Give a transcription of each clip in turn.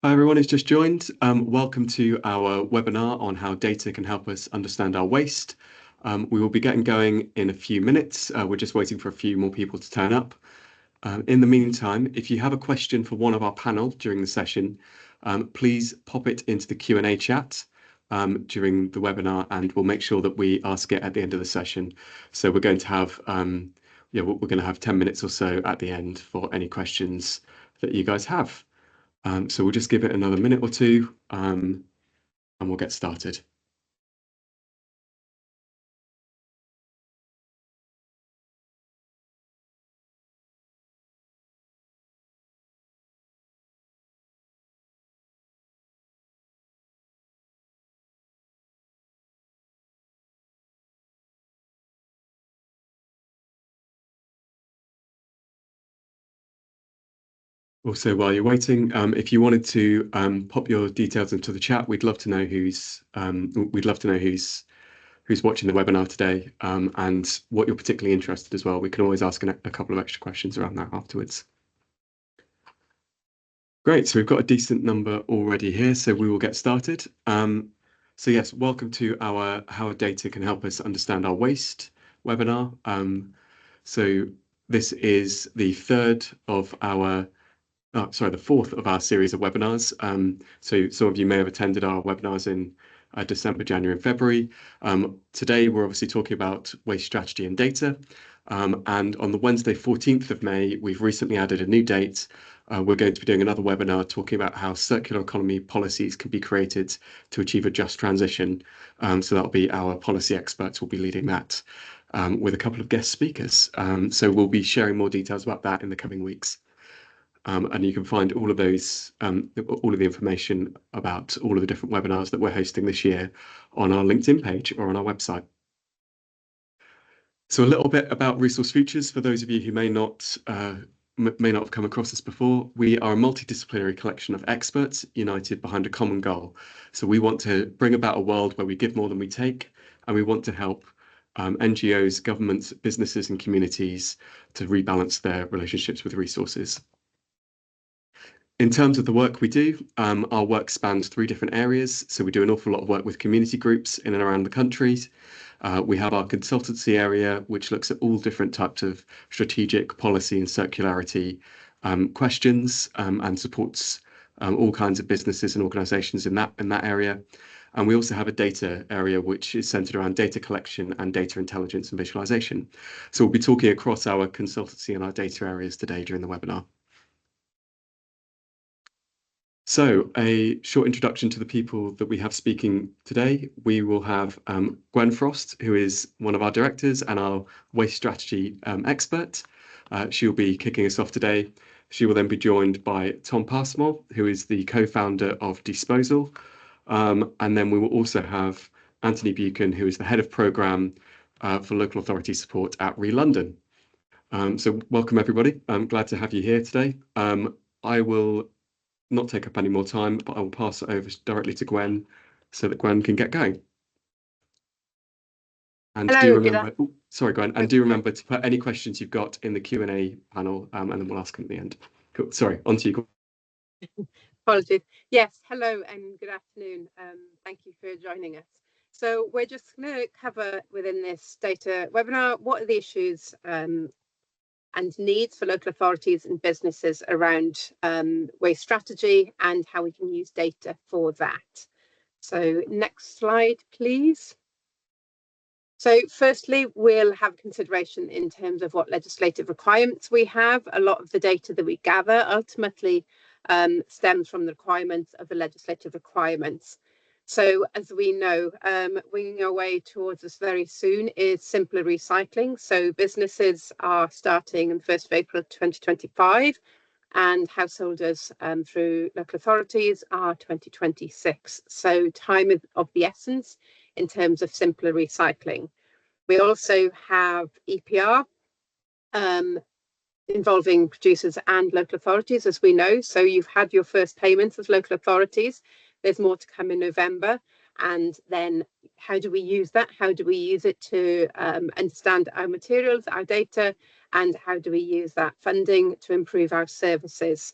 Hi everyone who's just joined. Welcome to our webinar on how data can help us understand our waste. We will be getting going in a few minutes. We're just waiting for a few more people to turn up. In the meantime, if you have a question for one of our panel during the session, please pop it into the Q&A chat during the webinar, and we'll make sure that we ask it at the end of the session. So we're going to have, we're going to have 10 minutes or so at the end for any questions that you guys have. So we'll just give it another minute or two, and we'll get started. Also, while you're waiting, if you wanted to pop your details into the chat, we'd love to know who's watching the webinar today, and what you're particularly interested as well. We can always ask a couple of extra questions around that afterwards. Great, so we've got a decent number already here, so we will get started. So yes, welcome to our How Data Can Help Us Understand Our Waste webinar. So this is the fourth of our series of webinars. So some of you may have attended our webinars in December, January, and February. Today, we're obviously talking about waste strategy and data. And on the Wednesday, 14th of May, we've recently added a new date. We're going to be doing another webinar talking about how circular economy policies can be created to achieve a just transition. So that'll be our policy experts will be leading that with a couple of guest speakers. So we'll be sharing more details about that in the coming weeks. And you can find all of those, all of the information about all of the different webinars that we're hosting this year on our LinkedIn page or on our website. So a little bit about Resource Futures for those of you who may not have come across this before. We are a multidisciplinary collection of experts united behind a common goal. So we want to bring about a world where we give more than we take, and we want to help NGOs, governments, businesses, and communities to rebalance their relationships with resources. In terms of the work we do, our work spans 3 different areas. So we do an awful lot of work with community groups in and around the countries. We have our consultancy area, which looks at all different types of strategic policy and circularity questions, and supports all kinds of businesses and organizations in that area. And we also have a data area, which is centered around data collection and data intelligence and visualization. So we'll be talking across our consultancy and our data areas today during the webinar. So a short introduction to the people that we have speaking today. We will have Gwen Frost, who is one of our directors and our waste strategy expert. She'll be kicking us off today. She will then be joined by Tom Passmore, who is the co-founder of Dsposal. And then we will also have Antony Buchan, who is the head of program for local authority support at ReLondon. So welcome everybody. I'm glad to have you here today. I will not take up any more time, but I will pass it over directly to Gwen so that Gwen can get going. And Hello, do remember, sorry, Gwen, and do remember to put any questions you've got in the Q&A panel, and then we'll ask them at the end. Cool. Sorry, on to you. Apologies. Yes, hello and good afternoon. Thank you for joining us. So we're just going to cover within this data webinar, what are the issues and needs for local authorities and businesses around waste strategy and how we can use data for that. So next slide, please. So firstly, we'll have consideration in terms of what legislative requirements we have. A lot of the data that we gather ultimately stems from the requirements of the legislative requirements. So as we know, winging our way towards this very soon is simpler recycling. So businesses are starting on the 1st of April 2025, and householders through local authorities are 2026. So time is of the essence in terms of simpler recycling. We also have EPR involving producers and local authorities, as we know. So you've had your first payments as local authorities. There's more to come in November. And then how do we use that? How do we use it to understand our materials, our data, and how do we use that funding to improve our services?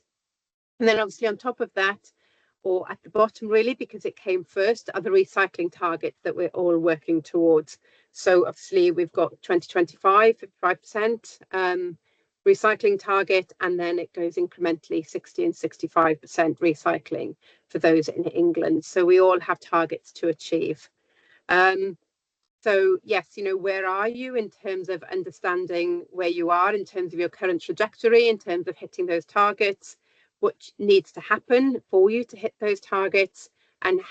And then obviously on top of that, or at the bottom really, because it came first, are the recycling targets that we're all working towards. So obviously we've got 2025, 55% recycling target, and then it goes incrementally 60 and 65% recycling for those in England. So we all have targets to achieve. So yes, you know, where are you in terms of understanding where you are in terms of your current trajectory, in terms of hitting those targets, what needs to happen for you to hit those targets, and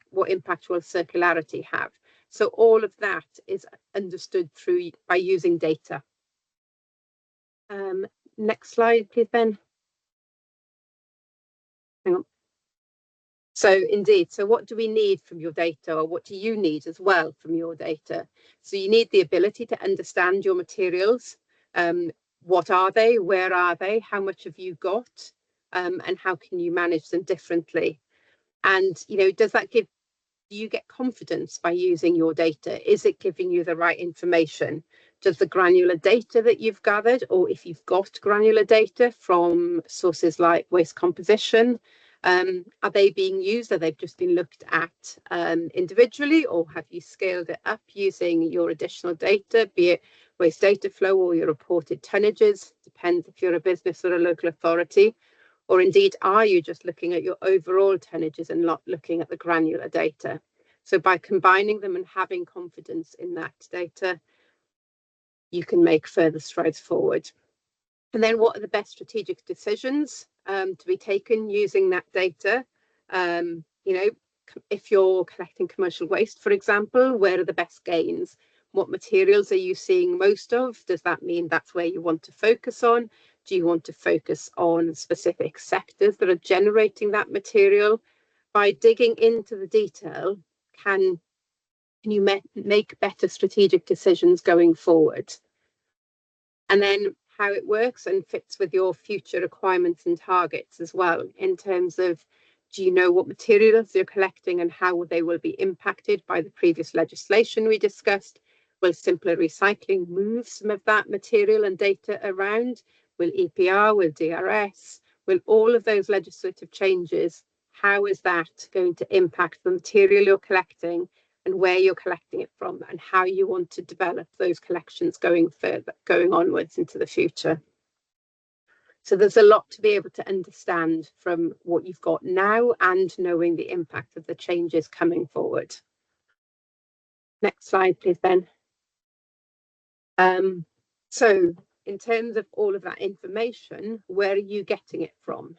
what impact will circularity have? So all of that is understood by using data. Next slide, please, Ben. Hang on. So indeed, so what do we need from your data, or what do you need as well from your data? So you need the ability to understand your materials. What are they? Where are they? How much have you got? And how can you manage them differently? And, you know, do you get confidence by using your data? Is it giving you the right information? Does the granular data that you've gathered, or if you've got granular data from sources like waste composition, are they being used? Are they just been looked at individually, or have you scaled it up using your additional data, be it waste data flow or your reported tonnages? Depends if you're a business or a local authority. Or indeed, are you just looking at your overall tonnages and not looking at the granular data? So by combining them and having confidence in that data, you can make further strides forward. And then what are the best strategic decisions to be taken using that data? You know, if you're collecting commercial waste, for example, where are the best gains? What materials are you seeing most of? Does that mean that's where you want to focus on? Do you want to focus on specific sectors that are generating that material? By digging into the detail, can you make better strategic decisions going forward? And then how it works and fits with your future requirements and targets as well, in terms of, do you know what materials you're collecting and how they will be impacted by the previous legislation we discussed? Will simpler recycling move some of that material and data around? Will EPR, will DRS, will all of those legislative changes, how is that going to impact the material you're collecting and where you're collecting it from, and how you want to develop those collections going onwards into the future? So there's a lot to be able to understand from what you've got now and knowing the impact of the changes coming forward. Next slide, please, Ben. So in terms of all of that information, where are you getting it from?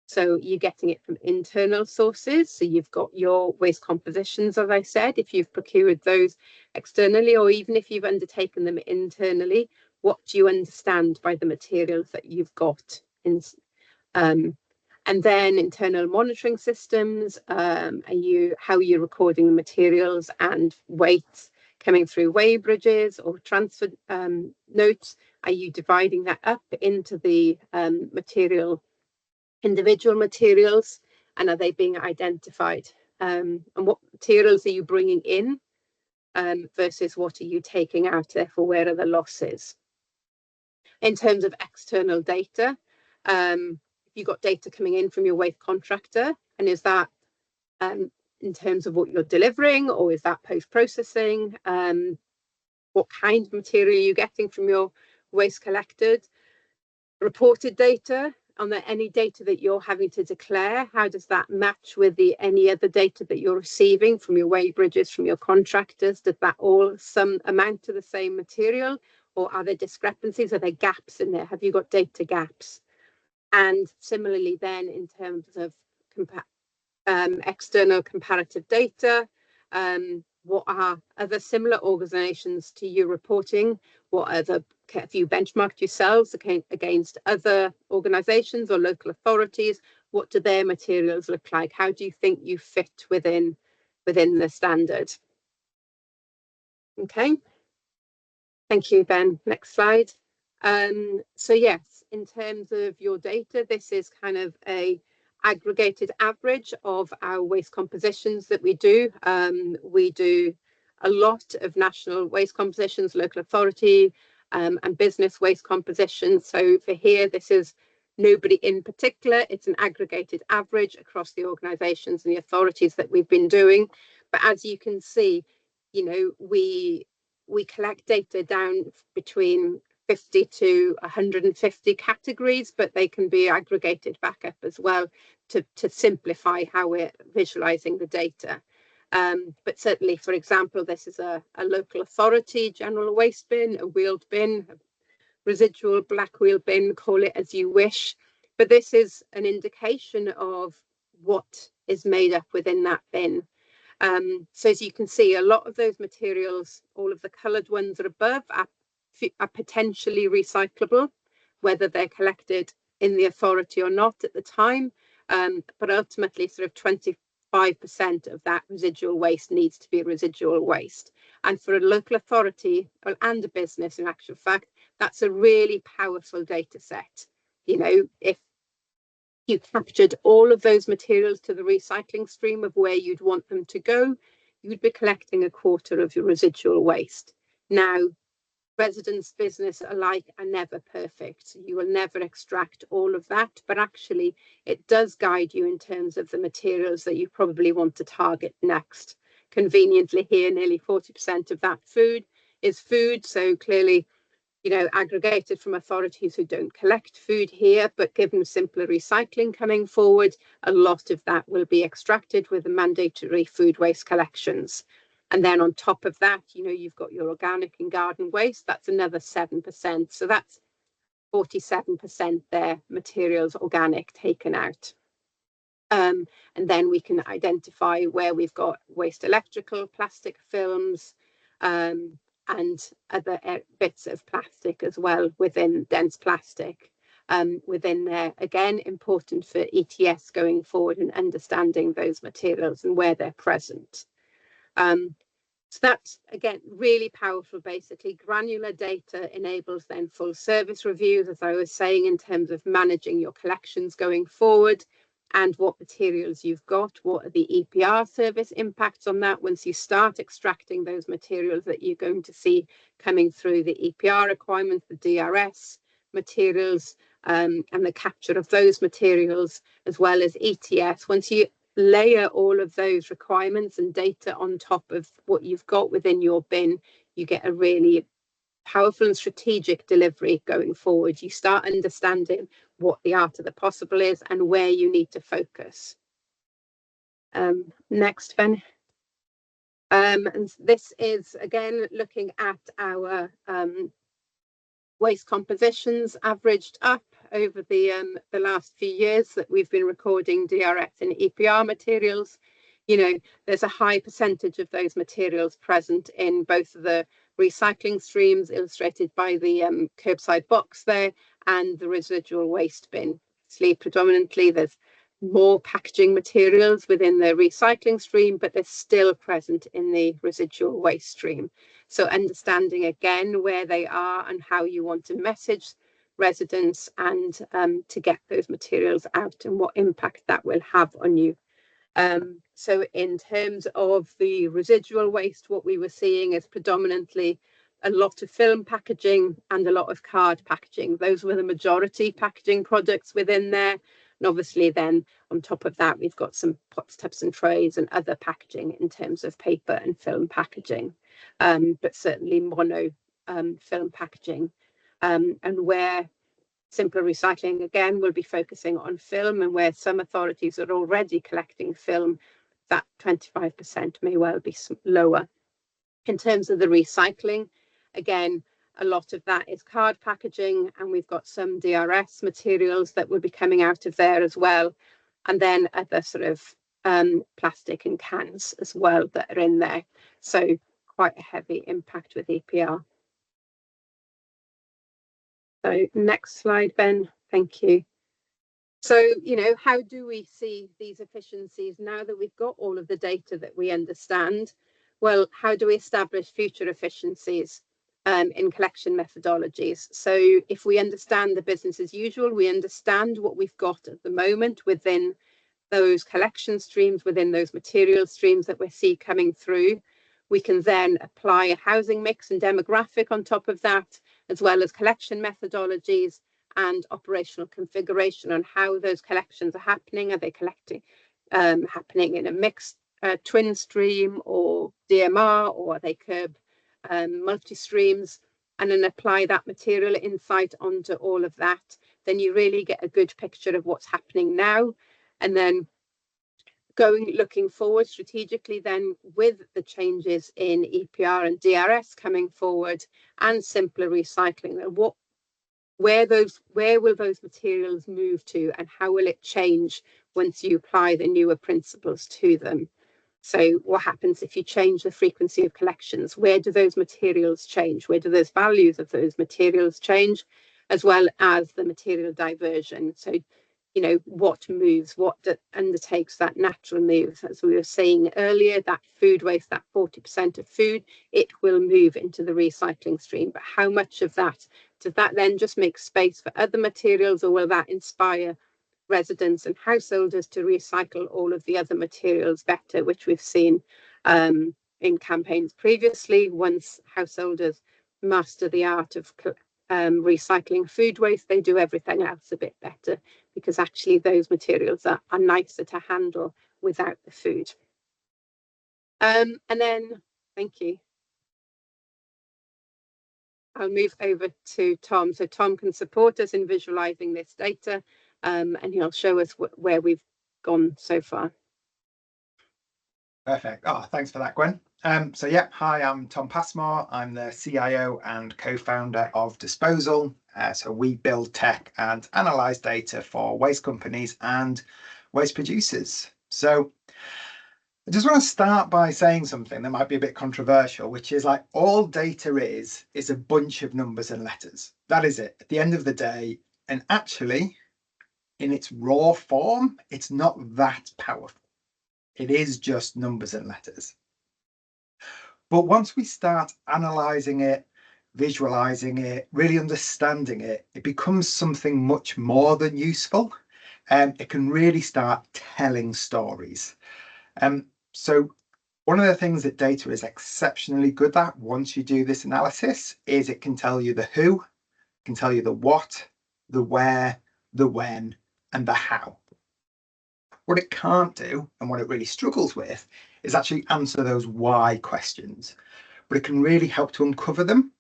So you're getting it from internal sources. So you've got your waste compositions, as I said, if you've procured those externally, or even if you've undertaken them internally, what do you understand by the materials that you've got? And then internal monitoring systems, how are you recording the materials and weights coming through weighbridges or transfer notes? Are you dividing that up into the individual materials, and are they being identified? And what materials are you bringing in versus what are you taking out? Therefore, where are the losses? In terms of external data, you've got data coming in from your waste contractor, and is that in terms of what you're delivering, or is that post-processing? What kind of material are you getting from your waste collected? Reported data, on any data that you're having to declare, how does that match with any other data that you're receiving from your weighbridges, from your contractors? Does that all amount to the same material, or are there discrepancies? Are there gaps in there? Have you got data gaps? And similarly then, in terms of external comparative data, what are other similar organisations to you reporting? Have you benchmarked yourselves against other organisations or local authorities? What do their materials look like? How do you think you fit within the standard? Okay, thank you, Ben. Next slide. So yes, in terms of your data, this is kind of a aggregated average of our waste compositions that we do. We do a lot of national waste compositions, local authority and business waste compositions. So for here, this is nobody in particular. It's an aggregated average across the organisations and the authorities that we've been doing. But as you can see, you know, we collect data down between 50 to 150 categories, but they can be aggregated back up as well to simplify how we're visualising the data. But certainly, for example, this is a local authority, general waste bin, a wheeled bin, a residual black wheel bin, call it as you wish. But this is an indication of what is made up within that bin. So as you can see, a lot of those materials, all of the coloured ones are above, are potentially recyclable, whether they're collected in the authority or not at the time. But ultimately, sort of 25% of that residual waste needs to be residual waste. And for a local authority and a business, in actual fact, that's a really powerful data set. You know, if you captured all of those materials to the recycling stream of where you'd want them to go, you'd be collecting a quarter of your residual waste. Now, residents, business alike are never perfect. You will never extract all of that, but actually it does guide you in terms of the materials that you probably want to target next. Conveniently here, nearly 40% of that food is food, so clearly, you know, aggregated from authorities who don't collect food here, but given simpler recycling coming forward, a lot of that will be extracted with the mandatory food waste collections. And then on top of that, you know, you've got your organic and garden waste, that's another 7%. So that's 47% there, materials organic taken out. And then we can identify where we've got waste electrical, plastic films, and other bits of plastic as well within dense plastic within there. Again, important for ETS going forward and understanding those materials and where they're present. So that's, again, really powerful. Basically, granular data enables then full service reviews, as I was saying, in terms of managing your collections going forward and what materials you've got, what are the EPR service impacts on that once you start extracting those materials that you're going to see coming through the EPR requirements, the DRS materials, and the capture of those materials, as well as ETS. Once you layer all of those requirements and data on top of what you've got within your bin, you get a really powerful and strategic delivery going forward. You start understanding what the art of the possible is and where you need to focus. Next, Ben. And this is, again, looking at our waste compositions averaged up over the last few years that we've been recording DRS and EPR materials. You know, there's a high percentage of those materials present in both of the recycling streams, illustrated by the curbside box there, and the residual waste bin. Obviously, predominantly there's more packaging materials within the recycling stream, but they're still present in the residual waste stream. So understanding again where they are and how you want to message residents and to get those materials out and what impact that will have on you. So in terms of the residual waste, what we were seeing is predominantly a lot of film packaging and a lot of card packaging. Those were the majority packaging products within there. And obviously then on top of that, we've got some pots, tubs and trays and other packaging in terms of paper and film packaging, but certainly mono film packaging. And where simpler recycling, again, will be focusing on film, and where some authorities are already collecting film, that 25% may well be lower. In terms of the recycling, again, a lot of that is card packaging, and we've got some DRS materials that will be coming out of there as well. And then other sort of plastic and cans as well that are in there. So quite a heavy impact with EPR. So next slide, Ben. Thank you. So, you know, how do we see these efficiencies now that we've got all of the data that we understand? Well, how do we establish future efficiencies in collection methodologies? So if we understand the business as usual, we understand what we've got at the moment within those collection streams, within those material streams that we see coming through. We can then apply a housing mix and demographic on top of that, as well as collection methodologies, and operational configuration on how those collections are happening. Are they collecting happening in a mixed twin stream or DMR, or are they curb multi-streams? And then apply that material insight onto all of that, then you really get a good picture of what's happening now. And then looking forward strategically then with the changes in EPR and DRS coming forward and simpler recycling, where will those materials move to, and how will it change once you apply the newer principles to them? So what happens if you change the frequency of collections? Where do those materials change? Where do those values of those materials change, as well as the material diversion? So, what moves, what undertakes that natural move? As we were saying earlier, that food waste, that 40% of food, it will move into the recycling stream. But how much of that, does that then just make space for other materials, or will that inspire residents and householders to recycle all of the other materials better, which we've seen in campaigns previously? Once householders master the art of recycling food waste, they do everything else a bit better, because actually those materials are nicer to handle without the food. And then, thank you. I'll move over to Tom. So Tom can support us in visualizing this data, and he'll show us where we've gone so far. Perfect. Oh, thanks for that, Gwen. So yeah, hi, I'm Tom Passmore. I'm the CIO and co-founder of Dsposal. So we build tech and analyze data for waste companies and waste producers. So I just want to start by saying something that might be a bit controversial, which is like all data is a bunch of numbers and letters. That is it at the end of the day. And actually, in its raw form, it's not that powerful. It is just numbers and letters. But once we start analysing it, visualising it, really understanding it, it becomes something much more than useful. And it can really start telling stories. So one of the things that data is exceptionally good at once you do this analysis is it can tell you the who, it can tell you the what, the where, the when, and the how. What it can't do, and what it really struggles with, is actually answer those why questions. But it can really help to uncover them,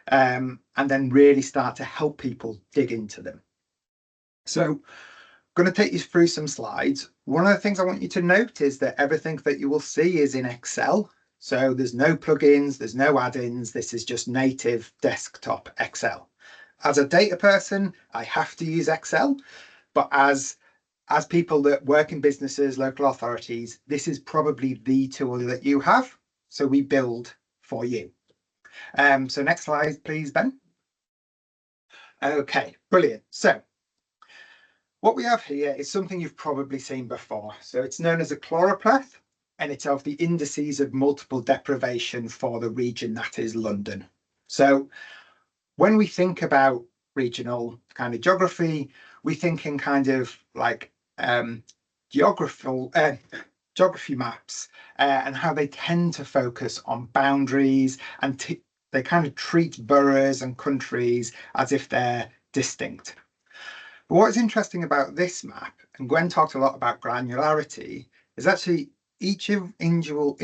and then really start to help people dig into them. So I'm going to take you through some slides. One of the things I want you to note is that everything that you will see is in Excel. So there's no plugins, there's no add-ins. This is just native desktop Excel. As a data person, I have to use Excel, but as people that work in businesses, local authorities, this is probably the tool that you have. So we build for you. So next slide, please, Ben. Okay, brilliant. So what we have here is something you've probably seen before. So it's known as a chloropleth, and it's of the indices of multiple deprivation for the region that is London. So when we think about regional kind of geography, we think in kind of like geography maps and how they tend to focus on boundaries, and they kind of treat boroughs and countries as if they're distinct. But what's interesting about this map, and Gwen talked a lot about granularity, is actually each individual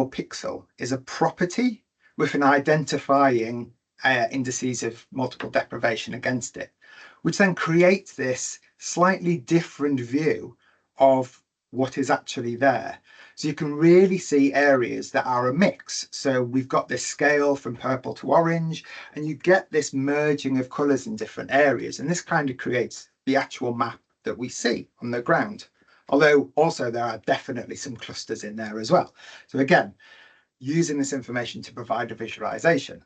pixel is a property with an identifying indices of multiple deprivation against it, which then creates this slightly different view of what is actually there. So you can really see areas that are a mix. So we've got this scale from purple to orange, and you get this merging of colours in different areas. And this kind of creates the actual map that we see on the ground. Although also there are definitely some clusters in there as well. So again, using this information to provide a visualization.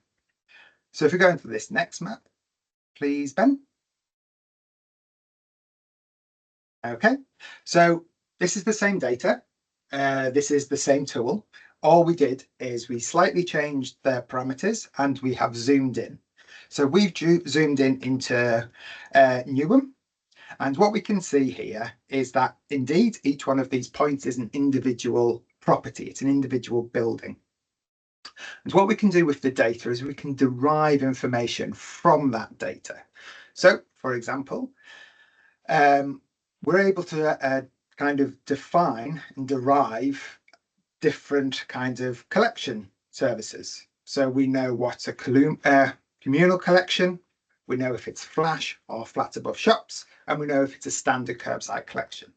So if we go into this next map, please, Ben. Okay, so this is the same data. This is the same tool. All we did is we slightly changed the parameters and we have zoomed in. So we've zoomed in into Newham. And what we can see here is that indeed each one of these points is an individual property. It's an individual building. And what we can do with the data is we can derive information from that data. So, for example, we're able to kind of define and derive different kinds of collection services. So we know what's a communal collection, we know if it's flash or flat above shops, and we know if it's a standard curbside collection.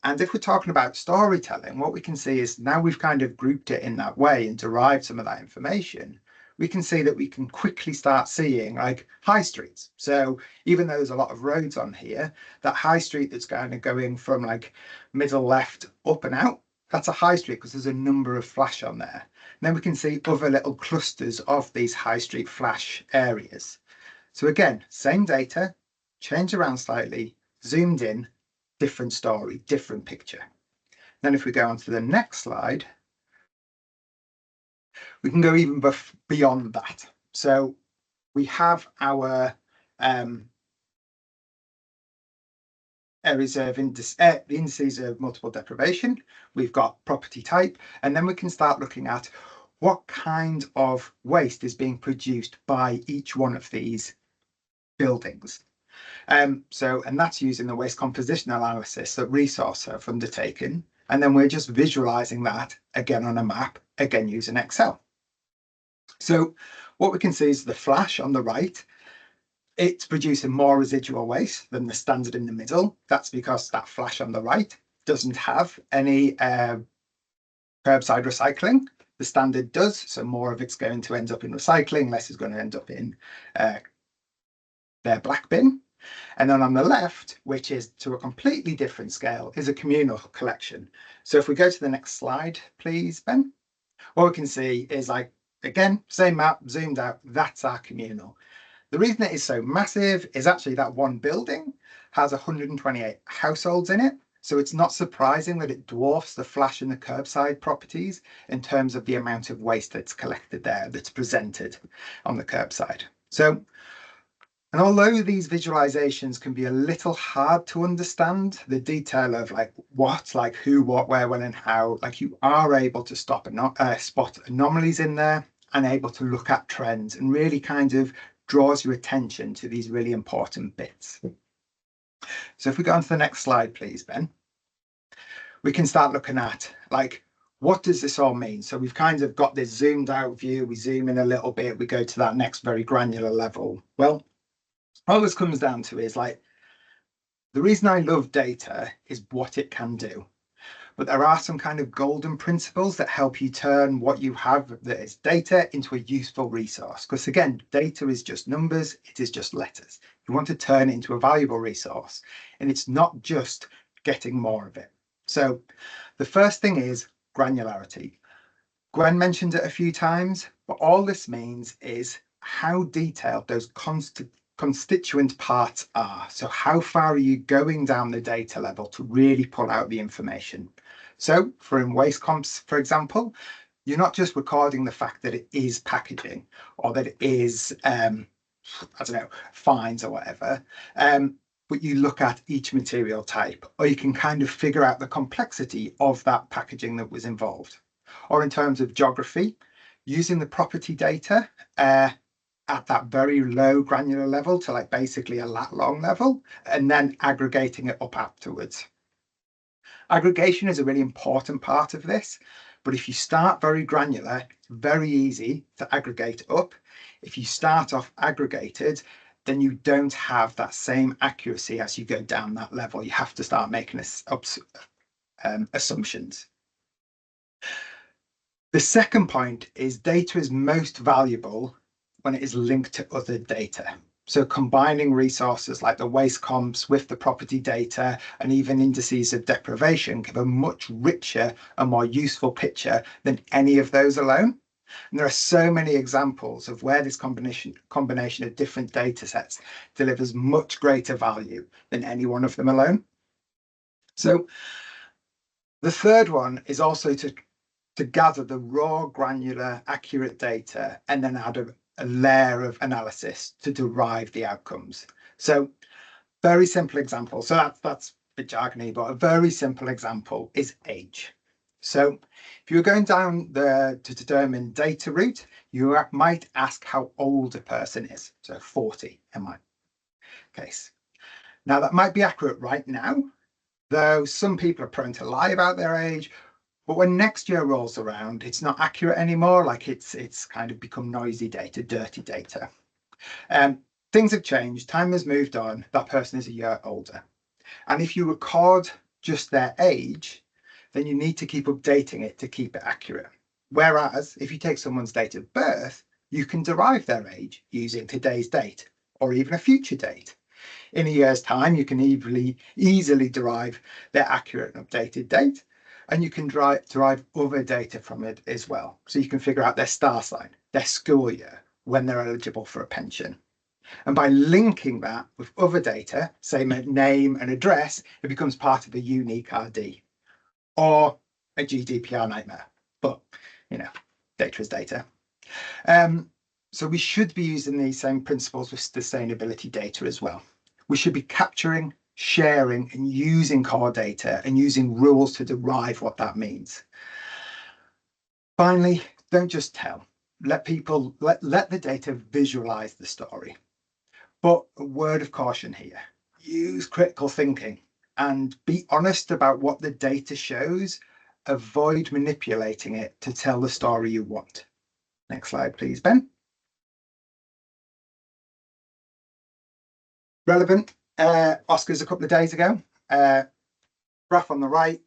And if we're talking about storytelling, what we can see is now we've kind of grouped it in that way and derived some of that information, we can see that we can quickly start seeing like high streets. So even though there's a lot of roads on here, that high street that's kind of going from like middle left up and out, that's a high street because there's a number of flash on there. And then we can see other little clusters of these high street flash areas. So again, same data, changed around slightly, zoomed in, different story, different picture. Then if we go on to the next slide, we can go even beyond that. So we have our areas of the indices of multiple deprivation. We've got property type, and then we can start looking at what kind of waste is being produced by each one of these buildings. And that's using the waste composition analysis that Resource have undertaken. And then we're just visualizing that again on a map, again using Excel. So what we can see is the flash on the right, it's producing more residual waste than the standard in the middle. That's because that flash on the right doesn't have any curbside recycling. The standard does, so more of it's going to end up in recycling, less is going to end up in their black bin. And then on the left, which is to a completely different scale, is a communal collection. So if we go to the next slide, please, Ben, what we can see is like, again, same map, zoomed out, that's our communal. The reason it is so massive is actually that one building has 128 households in it. So it's not surprising that it dwarfs the flash and the curbside properties in terms of the amount of waste that's collected there, that's presented on the curbside. So, and although these visualizations can be a little hard to understand, the detail of like what, like who, what, where, when, and how, like you are able to spot anomalies in there and able to look at trends, and really kind of draws your attention to these really important bits. So if we go on to the next slide, please, Ben, we can start looking at like, what does this all mean? So we've kind of got this zoomed out view, we zoom in a little bit, we go to that next very granular level. Well, all this comes down to is like, the reason I love data is what it can do. But there are some kind of golden principles that help you turn what you have that is data into a useful resource. Because again, data is just numbers, it is just letters. You want to turn it into a valuable resource, and it's not just getting more of it. So the first thing is granularity. Gwen mentioned it a few times, but all this means is how detailed those constituent parts are. So how far are you going down the data level to really pull out the information? So for in waste comps, for example, you're not just recording the fact that it is packaging or that it is, I don't know, fines or whatever, but you look at each material type, or you can kind of figure out the complexity of that packaging that was involved. Or in terms of geography, using the property data, at that very low granular level to like basically a lat long level, and then aggregating it up afterwards. Aggregation is a really important part of this, but if you start very granular, it's very easy to aggregate up. If you start off aggregated, then you don't have that same accuracy as you go down that level. You have to start making assumptions. The second point is data is most valuable when it is linked to other data. So combining resources like the waste comps with the property data and even indices of deprivation give a much richer and more useful picture than any of those alone. And there are so many examples of where this combination of different data sets delivers much greater value than any one of them alone. So the third one is also to gather the raw, granular, accurate data and then add a layer of analysis to derive the outcomes. So very simple example. So that's a bit jargony, but a very simple example is age. So if you're going down to determine data route, you might ask how old a person is. So 40, am I? case. Now, that might be accurate right now, though some people are prone to lie about their age. But when next year rolls around, it's not accurate anymore. Like it's kind of become noisy data, dirty data. Things have changed. Time has moved on. That person is a year older. And if you record just their age, then you need to keep updating it to keep it accurate. Whereas if you take someone's date of birth, you can derive their age using today's date or even a future date. In a year's time, you can easily derive their accurate and updated date, and you can derive other data from it as well. So you can figure out their star sign, their school year, when they're eligible for a pension. And by linking that with other data, say name and address, it becomes part of a unique RD or a GDPR nightmare. But, you know, data is data. So we should be using these same principles with sustainability data as well. We should be capturing, sharing and using core data and using rules to derive what that means. Finally, don't just tell. Let the data visualize the story. But a word of caution here, use critical thinking and be honest about what the data shows. Avoid manipulating it to tell the story you want. Next slide, please, Ben. Relevant, Oscars a couple of days ago. Graph on the right,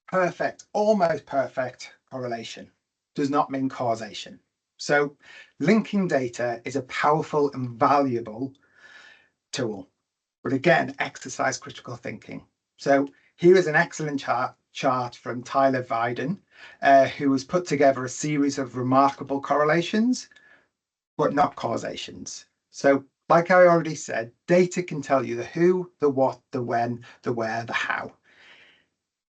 perfect, almost perfect correlation. Does not mean causation. So linking data is a powerful and valuable tool, but again, exercise critical thinking. So here is an excellent chart from Tyler Vyden, who has put together a series of remarkable correlations, but not causations. So like I already said, data can tell you the who, the what, the when, the where, the how.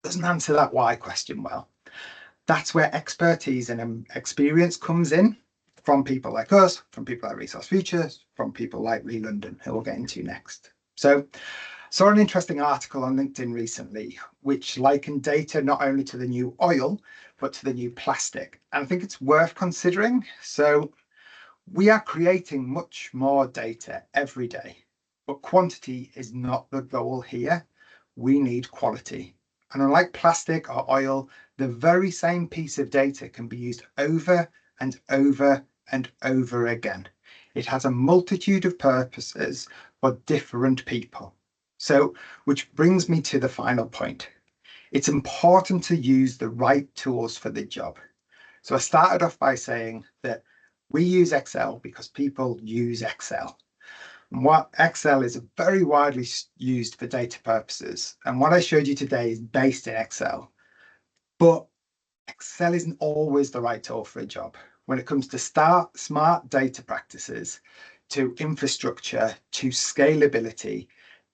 Doesn't answer that why question well. That's where expertise and experience comes in, from people like us, from people like Resource Futures, from people like ReLondon, who we'll get into next. So saw an interesting article on LinkedIn recently, which likened data not only to the new oil, but to the new plastic. And I think it's worth considering. So we are creating much more data every day, but quantity is not the goal here. We need quality. And unlike plastic or oil, the very same piece of data can be used over and over and over again. It has a multitude of purposes for different people. So, which brings me to the final point. It's important to use the right tools for the job. So I started off by saying that we use Excel because people use Excel. And what Excel is very widely used for data purposes. And what I showed you today is based in Excel. But Excel isn't always the right tool for a job. When it comes to smart data practices, to infrastructure, to scalability,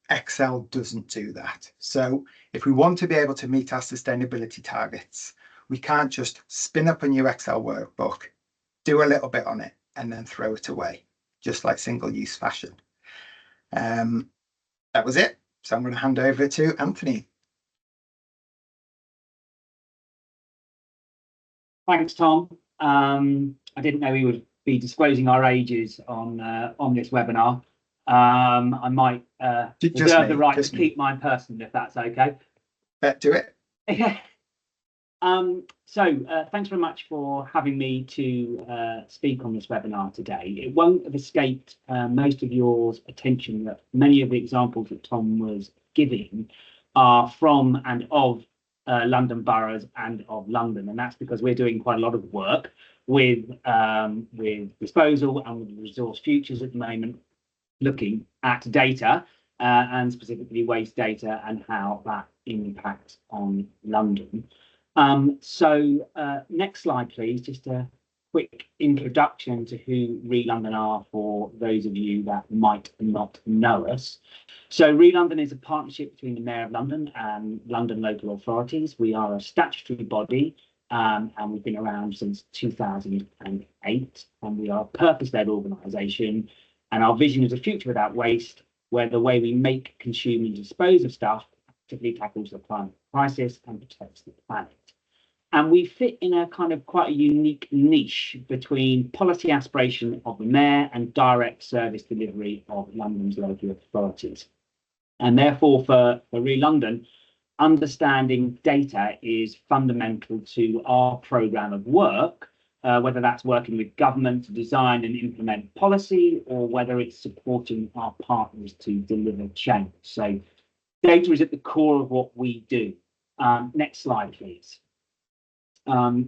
Excel doesn't do that. So if we want to be able to meet our sustainability targets, we can't just spin up a new Excel workbook, do a little bit on it, and then throw it away, just like single-use fashion. That was it. So I'm going to hand over to Antony. Thanks, Tom. I didn't know we would be disclosing our ages on this webinar. I might reserve the right to keep mine personal, if that's okay. Do it. Thanks very much for having me to speak on this webinar today. It won't have escaped most of your attention that many of the examples that Tom was giving are from and of London boroughs and of London, and that's because we're doing quite a lot of work with Dsposal and with Resource Futures at the moment, looking at data and specifically waste data and how that impacts on London. Next slide, please. Just a quick introduction to who ReLondon are for those of you that might not know us. So ReLondon is a partnership between the Mayor of London and London local authorities. We are a statutory body and we've been around since 2008, and we are a purpose-led organisation, and our vision is a future without waste, where the way we make, consume and dispose of stuff actively tackles the climate crisis and protects the planet. And we fit in a kind of quite a unique niche between policy aspiration of the mayor and direct service delivery of London's local authorities. And therefore, for ReLondon, understanding data is fundamental to our programme of work, whether that's working with government to design and implement policy, or whether it's supporting our partners to deliver change. So data is at the core of what we do. Next slide, please.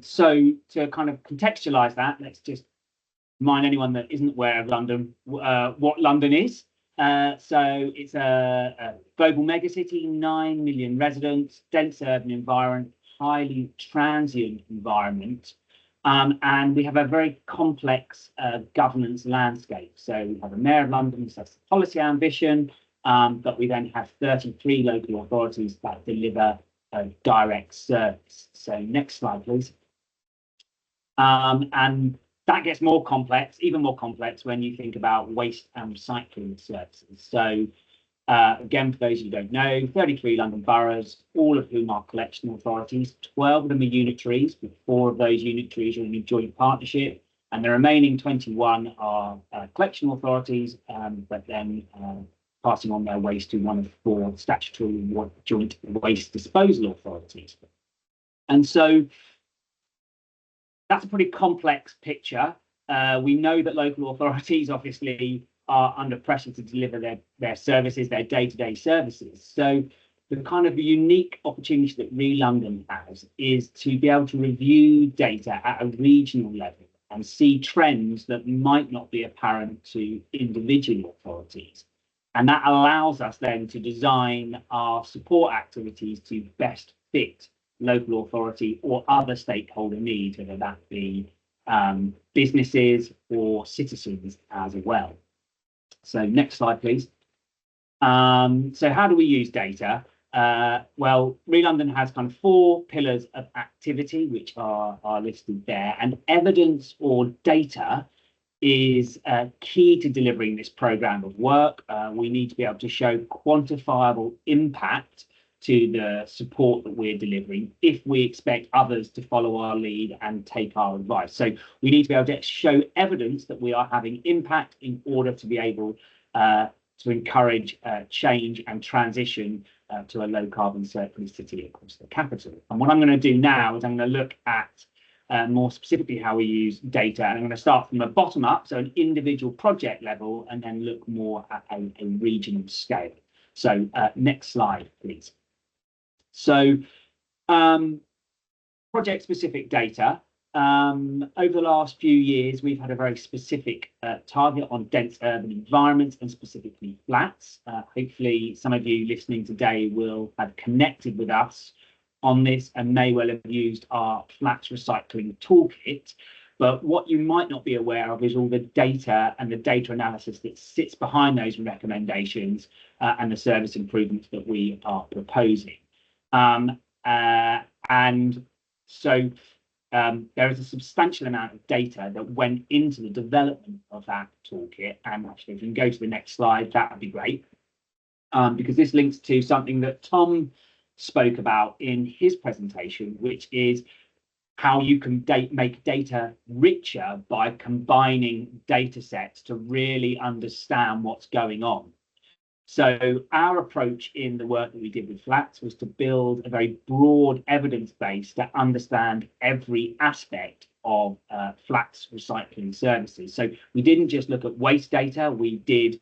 So to kind of contextualise that, let's just remind anyone that isn't aware of London, what London is. So it's a global megacity, 9 million residents, dense urban environment, highly transient environment. And we have a very complex governance landscape. So we have a mayor of London, so that's the policy ambition, but we then have 33 local authorities that deliver direct service. So next slide, please. And that gets more complex, even more complex when you think about waste and recycling services. So again, for those who don't know, 33 London boroughs, all of whom are collection authorities. 12 of them are unitaries, with 4 of those unitaries are in a joint partnership, and the remaining 21 are collection authorities, but then passing on their waste to one of 4 statutory joint waste disposal authorities. And so that's a pretty complex picture. We know that local authorities obviously are under pressure to deliver their services, their day-to-day services. So the kind of unique opportunity that ReLondon has is to be able to review data at a regional level and see trends that might not be apparent to individual authorities. And that allows us then to design our support activities to best fit local authority or other stakeholder needs, whether that be businesses or citizens as well. So next slide, please. So how do we use data? Well, ReLondon has kind of 4 pillars of activity, which are listed there, and evidence or data is key to delivering this programme of work. We need to be able to show quantifiable impact to the support that we're delivering if we expect others to follow our lead and take our advice. So we need to be able to show evidence that we are having impact in order to be able to encourage change and transition to a low carbon circular city across the capital. And what I'm going to do now is I'm going to look at more specifically how we use data, and I'm going to start from the bottom up, so an individual project level, and then look more at a regional scale. So next slide, please. So project-specific data. Over the last few years, we've had a very specific target on dense urban environments and specifically flats. Hopefully, some of you listening today will have connected with us on this and may well have used our flats recycling toolkit. But what you might not be aware of is all the data and the data analysis that sits behind those recommendations and the service improvements that we are proposing. And so there is a substantial amount of data that went into the development of that toolkit. And actually, if you can go to the next slide, that would be great. Because this links to something that Tom spoke about in his presentation, which is how you can make data richer by combining data sets to really understand what's going on. So our approach in the work that we did with flats was to build a very broad evidence base to understand every aspect of flats recycling services. So we didn't just look at waste data, we did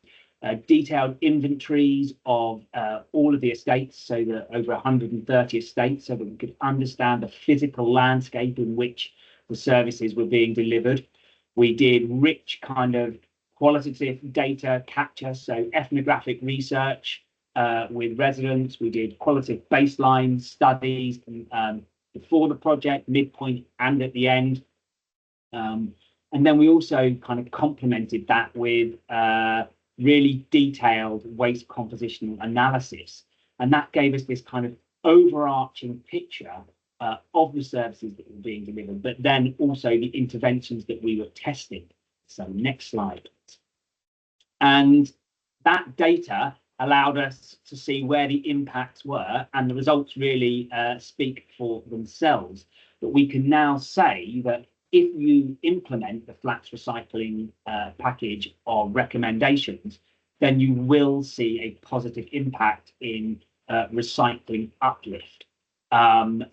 detailed inventories of all of the estates, so that over 130 estates, so that we could understand the physical landscape in which the services were being delivered. We did rich kind of qualitative data capture, so ethnographic research with residents. We did qualitative baseline studies before the project, midpoint, and at the end. And then we also kind of complemented that with really detailed waste compositional analysis. And that gave us this kind of overarching picture of the services that were being delivered, but then also the interventions that we were testing. So next slide. And that data allowed us to see where the impacts were, and the results really speak for themselves. But we can now say that if you implement the flats recycling package of recommendations, then you will see a positive impact in recycling uplift.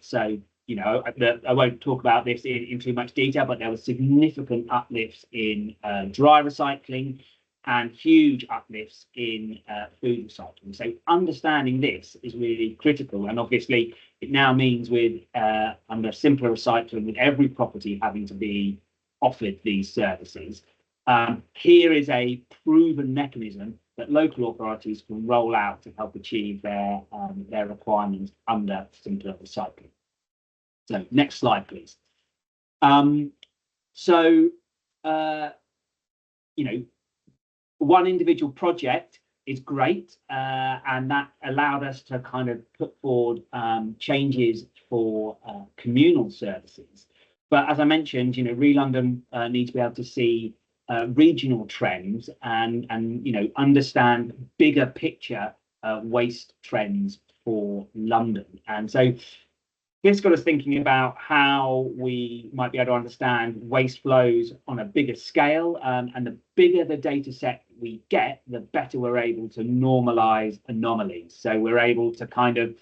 So, you know, I won't talk about this in too much detail, but there were significant uplifts in dry recycling and huge uplifts in food recycling. So understanding this is really critical. And obviously, it now means with under simpler recycling, with every property having to be offered these services, here is a proven mechanism that local authorities can roll out to help achieve their requirements under simpler recycling. So next slide, please. You know, one individual project is great, and that allowed us to kind of put forward changes for communal services. But as I mentioned, you know, ReLondon needs to be able to see regional trends and you know, understand bigger picture waste trends for London. And so this got us thinking about how we might be able to understand waste flows on a bigger scale, and the bigger the data set we get, the better we're able to normalize anomalies. So we're able to kind of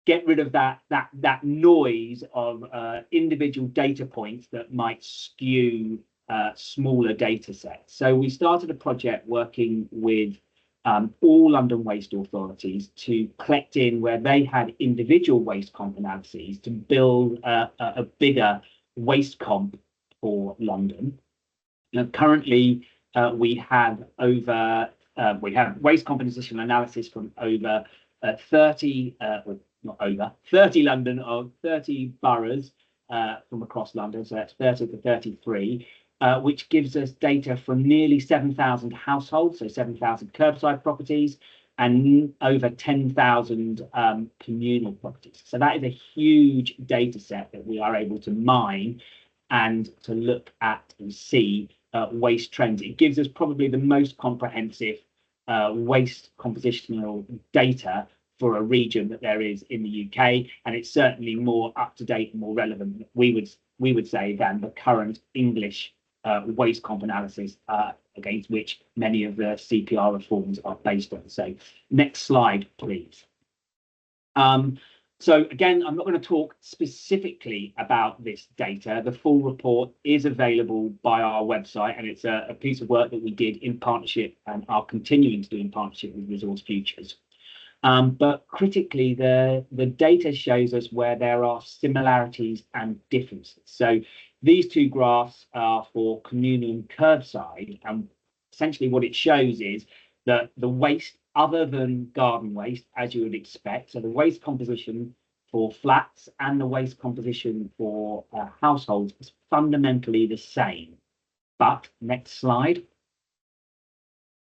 get rid of that noise of individual data points that might skew smaller data sets. So we started a project working with all London waste authorities to collect in where they had individual waste comp analyses to build a bigger waste comp for London. Now, currently, we have waste composition analysis from over 30 London, or 30 boroughs from across London, so that's 30 to 33. Which gives us data from nearly 7,000 households, so 7,000 curbside properties, and over 10,000 communal properties. So that is a huge data set that we are able to mine and to look at and see waste trends. It gives us probably the most comprehensive waste compositional data for a region that there is in the UK, and it's certainly more up to date and more relevant, we would say, than the current English waste comp analysis against which many of the CPR reforms are based on. So next slide, please. So again, I'm not going to talk specifically about this data. The full report is available by our website, and it's a piece of work that we did in partnership and are continuing to do in partnership with Resource Futures. But critically, the data shows us where there are similarities and differences. So these two graphs are for communal and curbside, and essentially what it shows is that the waste other than garden waste, as you would expect, so the waste composition for flats and the waste composition for households is fundamentally the same. But next slide.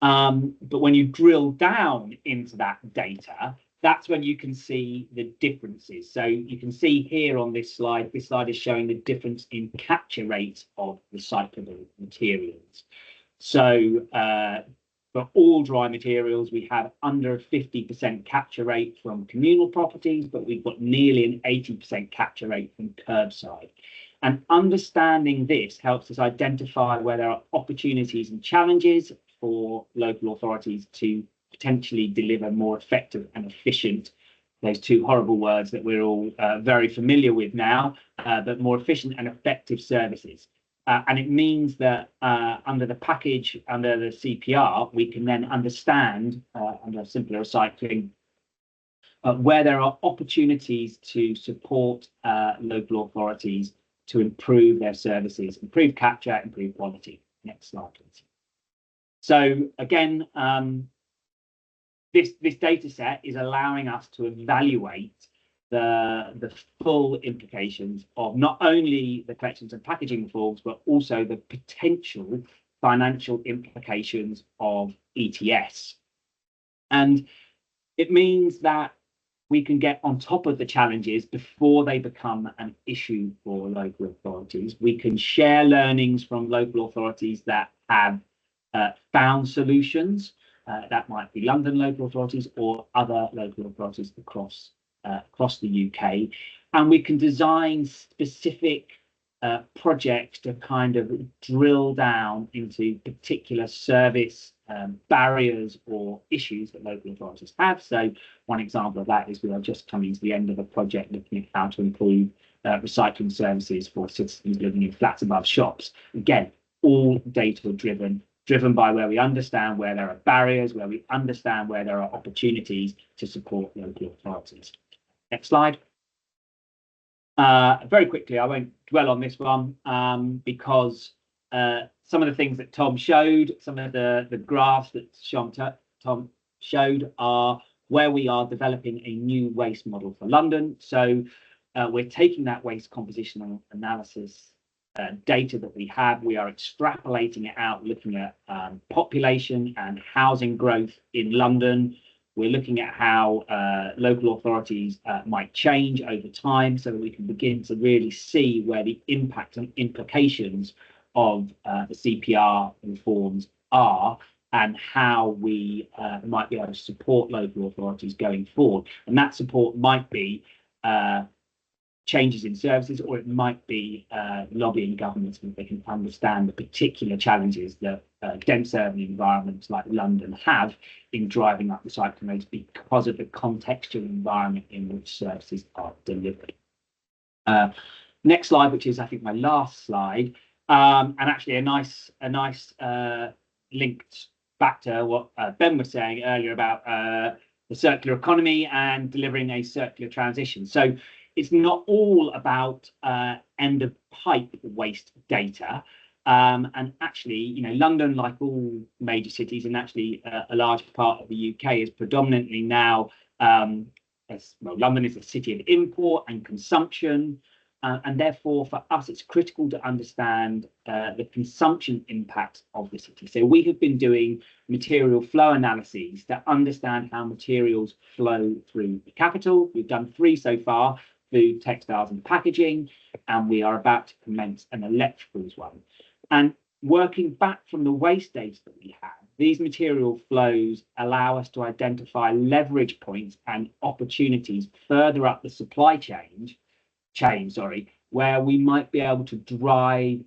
But when you drill down into that data, that's when you can see the differences. So you can see here on this slide is showing the difference in capture rates of recyclable materials. So for all dry materials, we have under a 50% capture rate from communal properties, but we've got nearly an 80% capture rate from curbside. And understanding this helps us identify where there are opportunities and challenges for local authorities to potentially deliver more effective and efficient, those two horrible words that we're all very familiar with now, but more efficient and effective services. And it means that under the package, under the CPR, we can then understand, under simpler recycling, where there are opportunities to support local authorities to improve their services, improve capture, improve quality. Next slide, please. So again, this data set is allowing us to evaluate the full implications of not only the collections and packaging reforms, but also the potential financial implications of ETS. And it means that we can get on top of the challenges before they become an issue for local authorities. We can share learnings from local authorities that have found solutions. That might be London local authorities or other local authorities across across the UK, and we can design specific projects to kind of drill down into particular service barriers or issues that local authorities have. So one example of that is we are just coming to the end of a project looking at how to improve recycling services for citizens living in flats above shops. Again, all data driven by where we understand where there are barriers, where we understand where there are opportunities to support local authorities. Next slide. Very quickly, I won't dwell on this one because some of the things that Tom showed, some of the graphs that Tom showed are where we are developing a new waste model for London. So we're taking that waste composition analysis data that we have, we are extrapolating it out, looking at population and housing growth in London. We're looking at how local authorities might change over time so that we can begin to really see where the impact and implications of the CPR reforms are and how we might be able to support local authorities going forward. And that support might be changes in services, or it might be lobbying governments so that they can understand the particular challenges that dense urban environments like London have in driving up recycling rates because of the contextual environment in which services are delivered. Next slide, which is I think my last slide, and actually a nice linked back to what Ben was saying earlier about the circular economy and delivering a circular transition. So it's not all about end of pipe waste data. And actually, you know, London, like all major cities, and actually a large part of the UK, is predominantly now, London is a city of import and consumption. And therefore, for us, it's critical to understand the consumption impact of the city. So we have been doing material flow analyses to understand how materials flow through the capital. We've done 3 so far: food, textiles and packaging, and we are about to commence an electricals one. And working back from the waste data that we have, these material flows allow us to identify leverage points and opportunities further up the supply chain, where we might be able to drive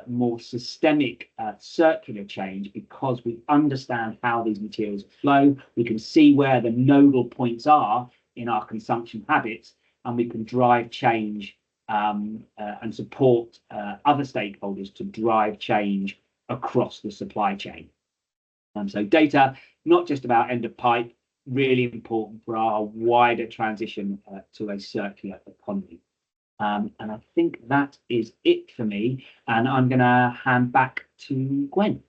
more systemic circular change because we understand how these materials flow. We can see where the nodal points are in our consumption habits, and we can drive change and support other stakeholders to drive change across the supply chain. So data, not just about end of pipe, really important for our wider transition to a circular economy. And I think that is it for me. And I'm going to hand back to Gwen.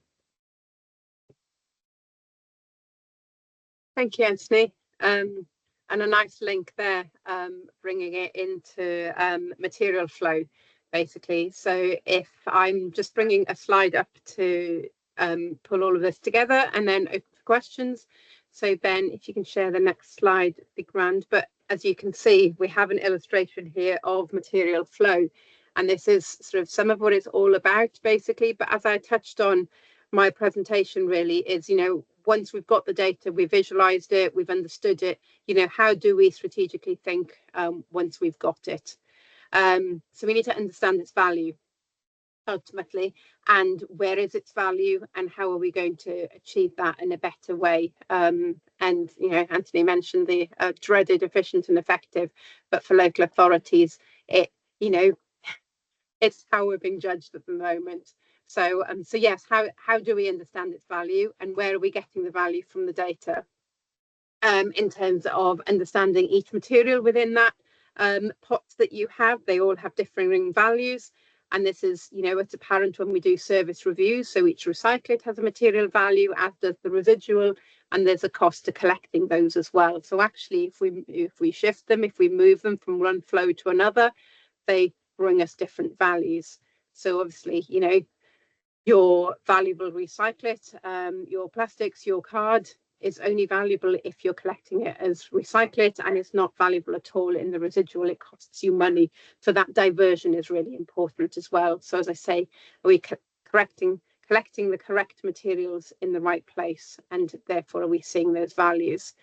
Thank you, Antony. And a nice link there, bringing it into material flow, basically. So if I'm just bringing a slide up to pull all of this together and then open for questions. So Ben, if you can share the next slide, it'd be grand. But as you can see, we have an illustration here of material flow. And this is sort of some of what it's all about, basically. But as I touched on, my presentation really is, you know, once we've got the data, we visualized it, we've understood it, you know, how do we strategically think once we've got it? So we need to understand its value ultimately, and where is its value, and how are we going to achieve that in a better way? And, you know, Antony mentioned the dreaded efficient and effective, but for local authorities, it, you know, it's how we're being judged at the moment. So, so yes, how do we understand its value, and where are we getting the value from the data? In terms of understanding each material within that pots that you have, they all have differing values. And this is, you know, it's apparent when we do service reviews. So each recyclate has a material value, as does the residual, and there's a cost to collecting those as well. So actually, if we shift them, if we move them from one flow to another, they bring us different values. So obviously, you know, your valuable recyclate, your plastics, your card is only valuable if you're collecting it as recyclate, and it's not valuable at all in the residual. It costs you money. So that diversion is really important as well. So as I say, are we collecting the correct materials in the right place, and therefore are we seeing those values?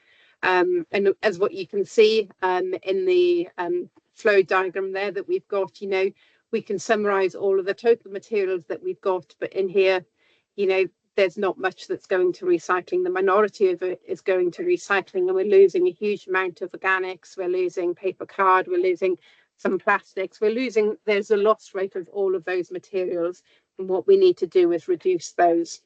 And as what you can see in the flow diagram there that we've got, you know, we can summarize all of the total materials that we've got, but in here, you know, there's not much that's going to recycling. The minority of it is going to recycling, and we're losing a huge amount of organics. We're losing paper card, we're losing some plastics, there's a loss rate of all of those materials, and what we need to do is reduce those.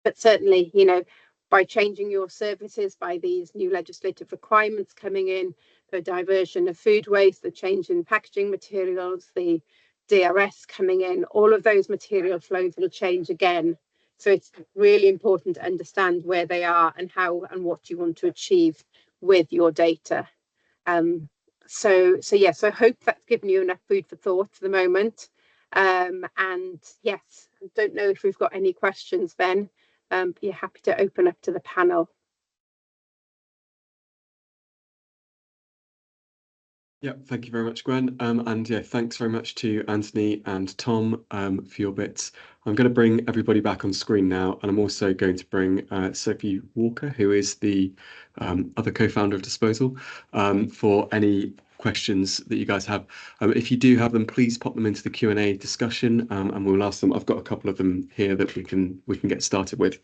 But certainly, you know, by changing your services, by these new legislative requirements coming in, the diversion of food waste, the change in packaging materials, the DRS coming in, all of those material flows will change again. So it's really important to understand where they are and how and what you want to achieve with your data. So yes, I hope that's given you enough food for thought for the moment. And yes, I don't know if we've got any questions, Ben. Be happy to open up to the panel. Yeah, thank you very much, Gwen. And yeah, thanks very much to Anthony and Tom for your bits. I'm going to bring everybody back on screen now, and I'm also going to bring Sophie Walker, who is the other co-founder of Dsposal, for any questions that you guys have. If you do have them, please pop them into the Q&A discussion, and we'll ask them. I've got a couple of them here that we can get started with.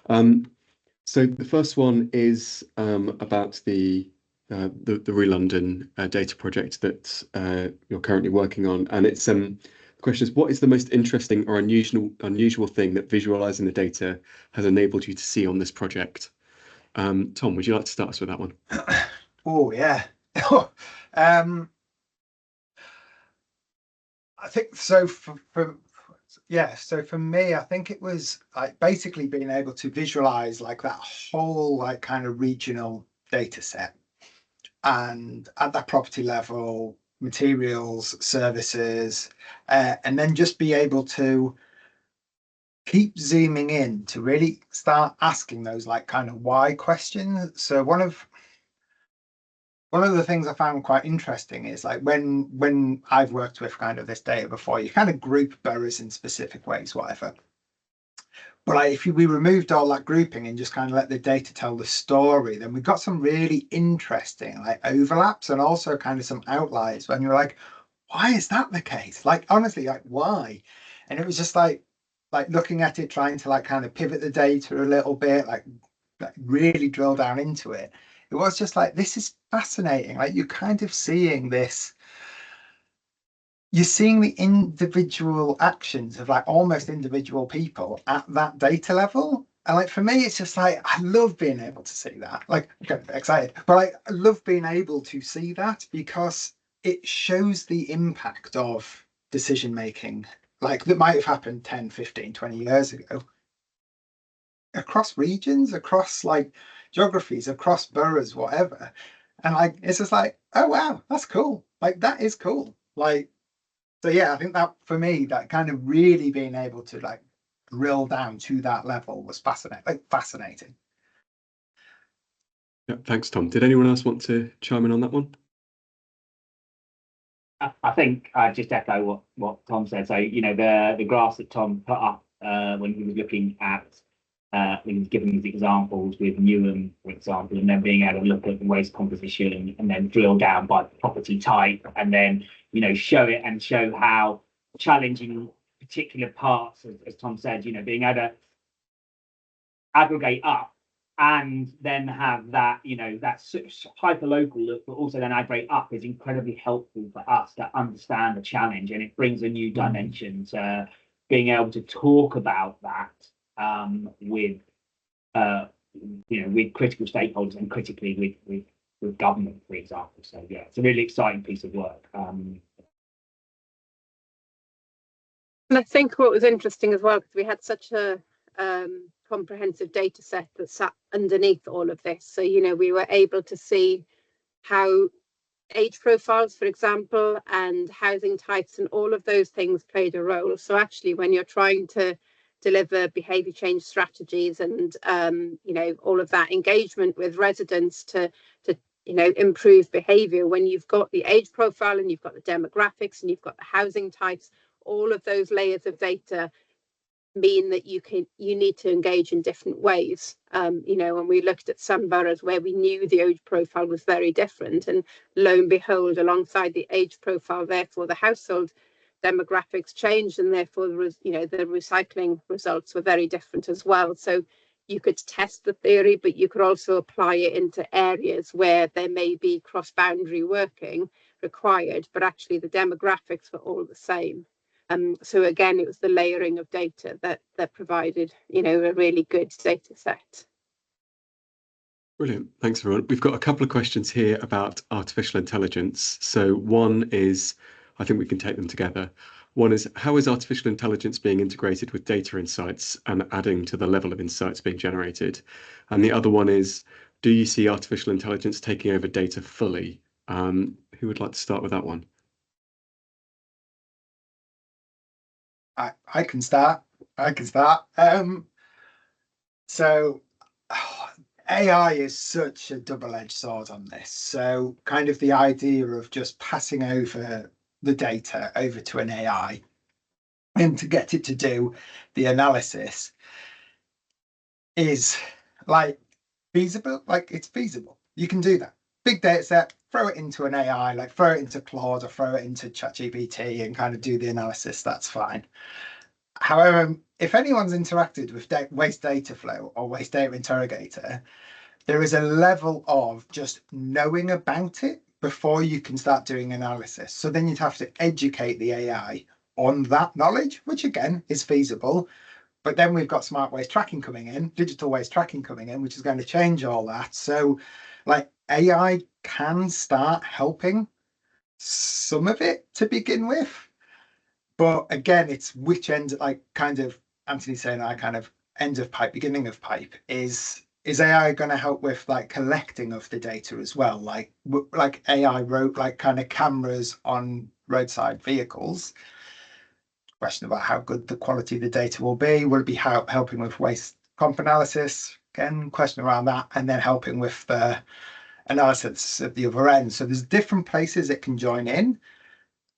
So the first one is about the ReLondon data project that you're currently working on, and it's the question is, what is the most interesting or unusual thing that visualizing the data has enabled you to see on this project? Tom, would you like to start us with that one? Oh yeah. I think so. So for me, I think it was like basically being able to visualize like that whole like kind of regional data set, and at that property level, materials, services, and then just be able to keep zooming in to really start asking those like kind of why questions. So one of the things I found quite interesting is like when I've worked with kind of this data before, you kind of group boroughs in specific ways, whatever. But like if we removed all that grouping and just kind of let the data tell the story, then we got some really interesting like overlaps and also kind of some outliers when you're like, why is that the case? Like honestly, like why? And it was just like looking at it, trying to like kind of pivot the data a little bit, like really drill down into it. It was just like, this is fascinating. Like you're kind of seeing this, you're seeing the individual actions of like almost individual people at that data level. And like for me, it's just like, I love being able to see that. Like I get excited, but like, I love being able to see that because it shows the impact of decision making, like that might have happened 10, 15, 20 years ago across regions, across like geographies, across boroughs, whatever. And like it's just like, oh wow, that's cool. Like that is cool. Like so yeah, I think that for me, that kind of really being able to like drill down to that level was fascinating. Yeah, thanks, Tom. Did anyone else want to chime in on that one? I think I just echo what Tom said. So you know the graphs that Tom put up when he was looking at he was giving these examples with Newham, for example, and then being able to look at the waste composition and then drill down by property type, and then you know show how challenging particular parts, as Tom said, you know, being able to aggregate up and then have that, you know, that hyper local look, but also then aggregate up is incredibly helpful for us to understand the challenge, and it brings a new dimension to being able to talk about that with you know, with critical stakeholders and critically with government, for example. So yeah, it's a really exciting piece of work. And I think what was interesting as well, because we had such a comprehensive data set that sat underneath all of this. So, you know, we were able to see how age profiles, for example, and housing types and all of those things played a role. So actually, when you're trying to deliver behaviour change strategies and, you know, all of that engagement with residents to you know, improve behaviour, when you've got the age profile and you've got the demographics and you've got the housing types, all of those layers of data mean that you need to engage in different ways. You know, when we looked at some boroughs where we knew the age profile was very different, and lo and behold, alongside the age profile, therefore the household demographics changed, and therefore you know, the recycling results were very different as well. So you could test the theory, but you could also apply it into areas where there may be cross-boundary working required, but actually the demographics were all the same. So again, it was the layering of data that provided, you know, a really good data set. Brilliant. Thanks, everyone. We've got a couple of questions here about artificial intelligence. So one is, I think we can take them together. One is, how is artificial intelligence being integrated with data insights and adding to the level of insights being generated? And the other one is, do you see artificial intelligence taking over data fully? Who would like to start with that one? I can start. So AI is such a double-edged sword on this. So kind of the idea of just passing over the data over to an AI and to get it to do the analysis is like feasible. Like, it's feasible. You can do that. Big data set, throw it into an AI, like throw it into Claude or throw it into ChatGPT and kind of do the analysis. That's fine. However, if anyone's interacted with waste data flow or waste data interrogator, there is a level of just knowing about it before you can start doing analysis. So then you'd have to educate the AI on that knowledge, which again is feasible. But then we've got smart waste tracking coming in, digital waste tracking coming in, which is going to change all that. So like AI can start helping some of it to begin with. But again, it's which end, like kind of Antony saying, I kind of end of pipe, beginning of pipe, is AI going to help with like collecting of the data as well? Like AI wrote like kind of cameras on roadside vehicles. Question about how good the quality of the data will be. Will it be helping with waste comp analysis? Again, question around that, and then helping with the analysis at the other end. So there's different places it can join in,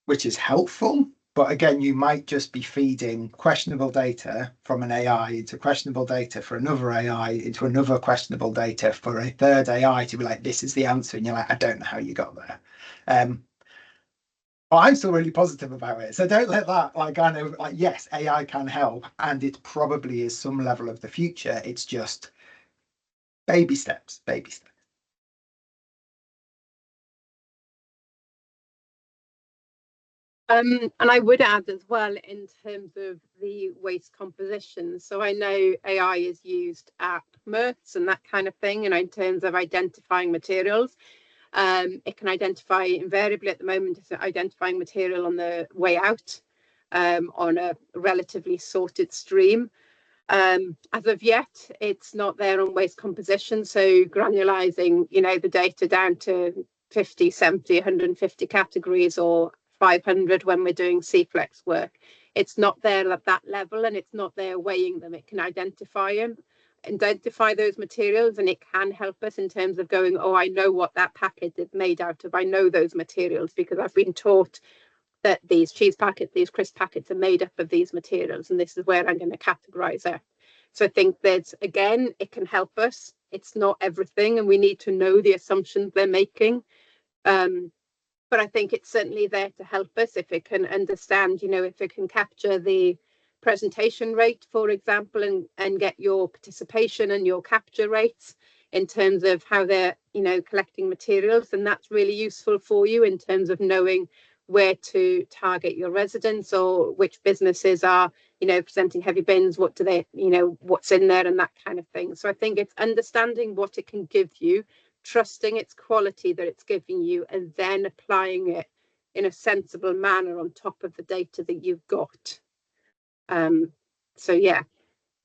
which is helpful. But again, you might just be feeding questionable data from an AI into questionable data for another AI into another questionable data for a third AI to be like, this is the answer. And you're like, I don't know how you got there. But I'm still really positive about it. So don't let that, like, I know, like, yes, AI can help, and it probably is some level of the future. It's just baby steps, baby steps. And I would add as well in terms of the waste composition. So I know AI is used at MRFs and that kind of thing, and in terms of identifying materials. It can identify invariably at the moment, it's identifying material on the way out on a relatively sorted stream. As of yet, it's not there on waste composition. So granularizing, you know, the data down to 50, 70, 150 categories or 500 when we're doing C-Flex work. It's not there at that level, and it's not there weighing them. It can identify those materials, and it can help us in terms of going, oh, I know what that packet is made out of. I know those materials because I've been taught that these cheese packets, these crisp packets are made up of these materials, and this is where I'm going to categorize it. So I think that, again, it can help us. It's not everything, and we need to know the assumptions they're making. But I think it's certainly there to help us if it can understand, you know, if it can capture the presentation rate, for example, and get your participation and your capture rates in terms of how they're, you know, collecting materials. And that's really useful for you in terms of knowing where to target your residents or which businesses are, you know, presenting heavy bins, what do they, you know, what's in there and that kind of thing. So I think it's understanding what it can give you, trusting its quality that it's giving you, and then applying it in a sensible manner on top of the data that you've got. So yeah,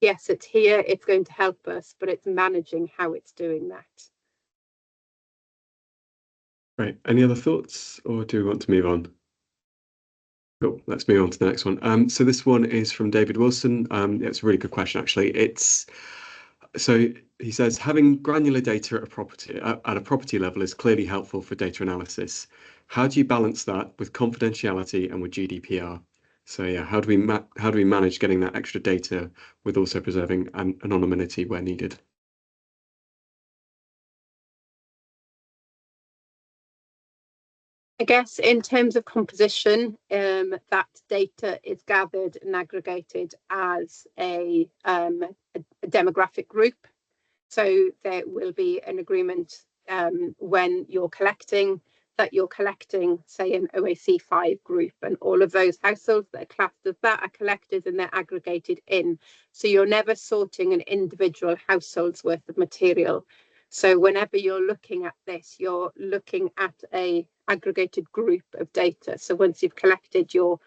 yes, it's here, it's going to help us, but it's managing how it's doing that. Right, any other thoughts, or do we want to move on? Cool, let's move on to the next one. So this one is from David Wilson. It's a really good question, actually. So he says, having granular data at a property level is clearly helpful for data analysis. How do you balance that with confidentiality and with GDPR? So yeah, how do we manage getting that extra data with also preserving anonymity where needed? I guess in terms of composition, that data is gathered and aggregated as a demographic group. So there will be an agreement when you're collecting, say, an OAC 5 group, and all of those households that are classed as that are collected and they're aggregated in. So you're never sorting an individual household's worth of material. So whenever you're looking at this, you're looking at a aggregated group of data. So once you've collected your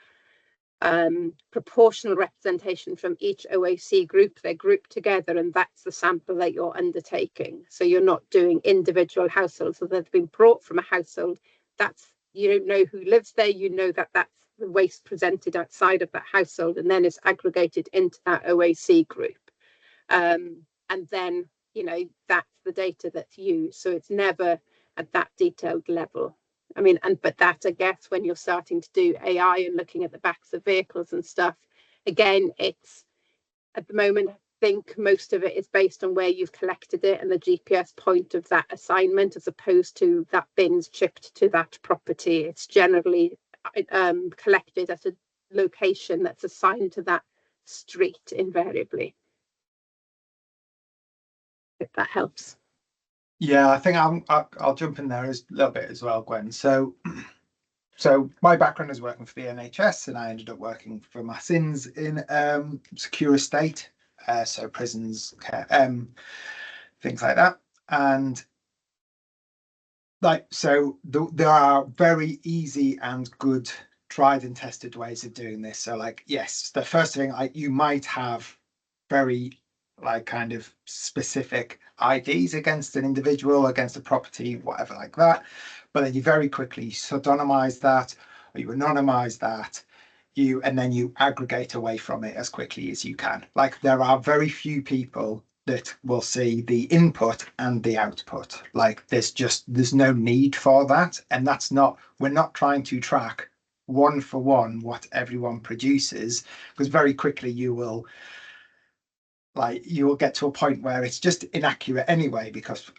proportional representation from each OAC group, they're grouped together, and that's the sample that you're undertaking. So you're not doing individual households. So they've been brought from a household. You don't know who lives there. You know that that's the waste presented outside of that household, and then it's aggregated into that OAC group. And then, that's the data that's used. So it's never at that detailed level. I mean, but that, I guess, when you're starting to do AI and looking at the backs of vehicles and stuff, again, it's at the moment, I think most of it is based on where you've collected it and the GPS point of that assignment, as opposed to that bin's chipped to that property. It's generally collected at a location that's assigned to that street invariably. If that helps. Yeah, I think I'll jump in there a little bit as well, Gwen. So my background is working for the NHS, and I ended up working for my sins in secure estate, so prisons, care, things like that. And there are very easy and good tried and tested ways of doing this. So yes, the first thing, you might have very kind of specific IDs against an individual, against a property, whatever like that. But then you very quickly pseudonymize that, or you anonymize that, and then you aggregate away from it as quickly as you can. There are very few people that will see the input and the output. There's no need for that. And we're not trying to track one for one what everyone produces, because very quickly you will get to a point where it's just inaccurate anyway, because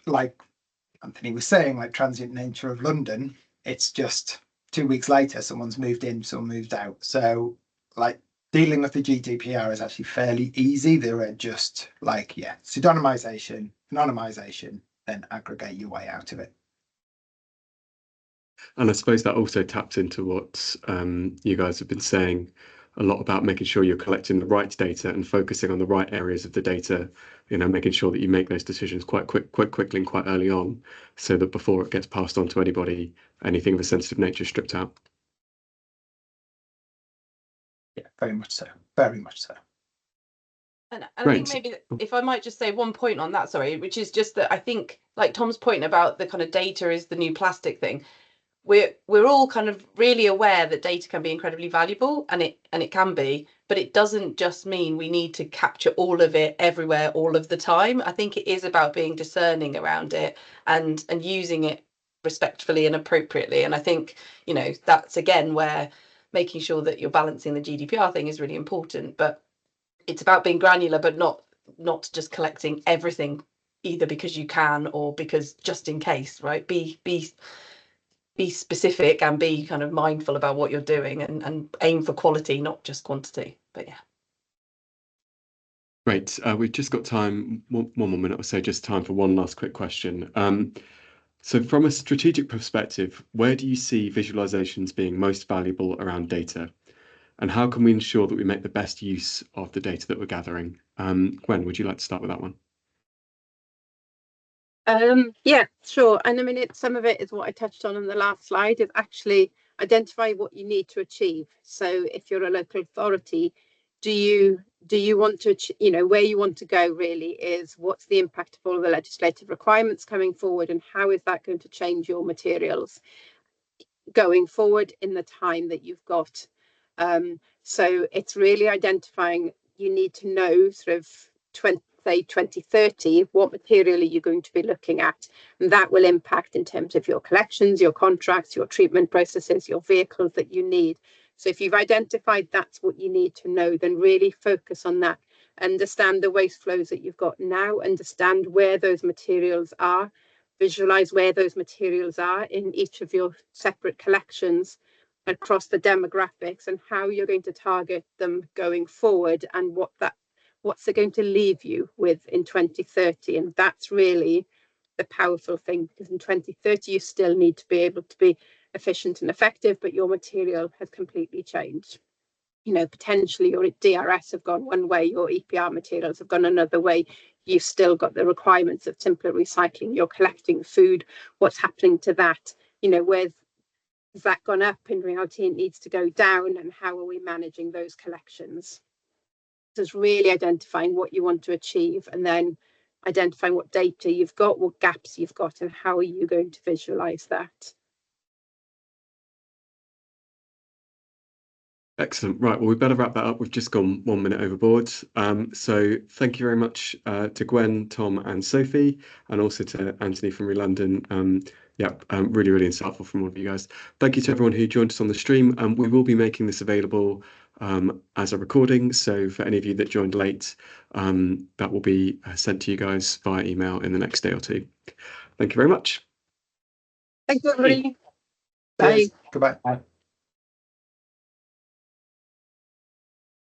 Antony was saying, transient nature of London, it's just 2 weeks later, someone's moved in, someone moved out. So dealing with the GDPR is actually fairly easy. There are just pseudonymization, anonymization, then aggregate your way out of it. And I suppose that also taps into what you guys have been saying a lot about, making sure you're collecting the right data and focusing on the right areas of the data, making sure that you make those decisions quite quickly and quite early on, so that before it gets passed on to anybody, anything of a sensitive nature is stripped out. Yeah, very much so. Very much so. And I think maybe if I might just say one point on that, sorry, which is just that I think, like Tom's point about the kind of data is the new plastic thing, we're all kind of really aware that data can be incredibly valuable, and it can be, but it doesn't just mean we need to capture all of it everywhere all of the time. I think it is about being discerning around it and using it respectfully and appropriately. And I think, that's again where making sure that you're balancing the GDPR thing is really important, but it's about being granular, but not just collecting everything either because you can or because just in case, right? Be specific and be kind of mindful about what you're doing, and aim for quality, not just quantity. But yeah. Great. We've just got time, one more minute or so, just time for one last quick question. So from a strategic perspective, where do you see visualizations being most valuable around data? And how can we ensure that we make the best use of the data that we're gathering? Gwen, would you like to start with that one? Yeah, sure. And I mean, some of it is what I touched on the last slide, is actually identify what you need to achieve. So if you're a local authority, do you want to, where you want to go really is what's the impact of all the legislative requirements coming forward, and how is that going to change your materials going forward in the time that you've got. So it's really identifying, you need to know sort of 2030, what material are you going to be looking at? And that will impact in terms of your collections, your contracts, your treatment processes, your vehicles that you need. So if you've identified that's what you need to know, then really focus on that. Understand the waste flows that you've got now, understand where those materials are, visualize where those materials are in each of your separate collections across the demographics, and how you're going to target them going forward, and what's it going to leave you with in 2030. And that's really the powerful thing, because in 2030 you still need to be able to be efficient and effective, but your material has completely changed. You know, potentially your DRS have gone one way, your EPR materials have gone another way. You've still got the requirements of simpler recycling. You're collecting food. What's happening to that? You know, has that gone up? In reality, it needs to go down. And how are we managing those collections? So it's really identifying what you want to achieve, and then identifying what data you've got, what gaps you've got, and how are you going to visualize that. Excellent. Right, well, we better wrap that up. We've just gone 1 minute overboard. So thank you very much to Gwen, Tom and Sophie, and also to Antony from ReLondon. Really, really insightful from all of you guys. Thank you to everyone who joined us on the stream. We will be making this available as a recording. So for any of you that joined late, that will be sent to you guys via email in the next day or two. Thank you very much. Thank you, everybody. Bye. Goodbye. Bye.